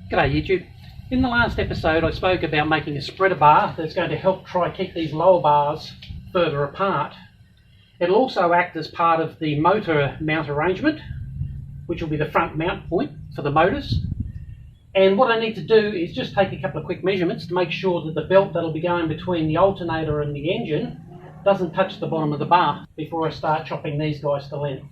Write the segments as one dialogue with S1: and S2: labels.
S1: G'day YouTube. In the last episode I spoke about making a spreader bar that's going to help try keep these lower bars further apart. It'll also act as part of the motor mount arrangement, which will be the front mount point for the motors. And what I need to do is just take a couple of quick measurements to make sure that the belt that'll be going between the alternator and the engine doesn't touch the bottom of the bar before I start chopping these guys to length.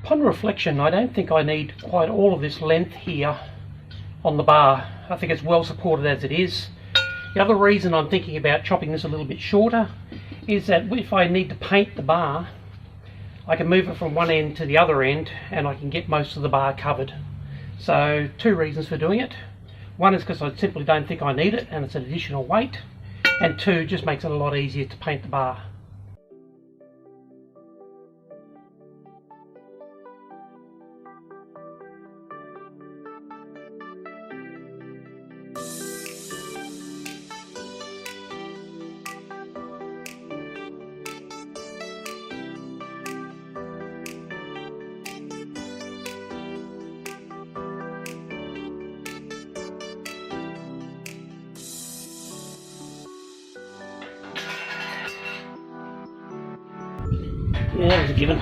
S1: Upon reflection, I don't think I need quite all of this length here on the bar. I think it's well supported as it is. The other reason I'm thinking about chopping this a little bit shorter is that if I need to paint the bar, I can move it from one end to the other end and I can get most of the bar covered. So two reasons for doing it. One is because I simply don't think I need it and it's an additional weight, and two, just makes it a lot easier to paint the bar. Yeah, that was a given.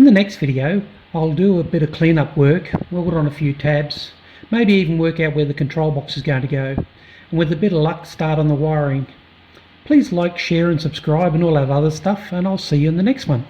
S1: the next video I'll do a bit of cleanup work, weld on a few tabs, maybe even work out where the control box is going to go, and with a bit of luck start on the wiring. Please like, share and subscribe and all that other stuff, and I'll see you in the next one.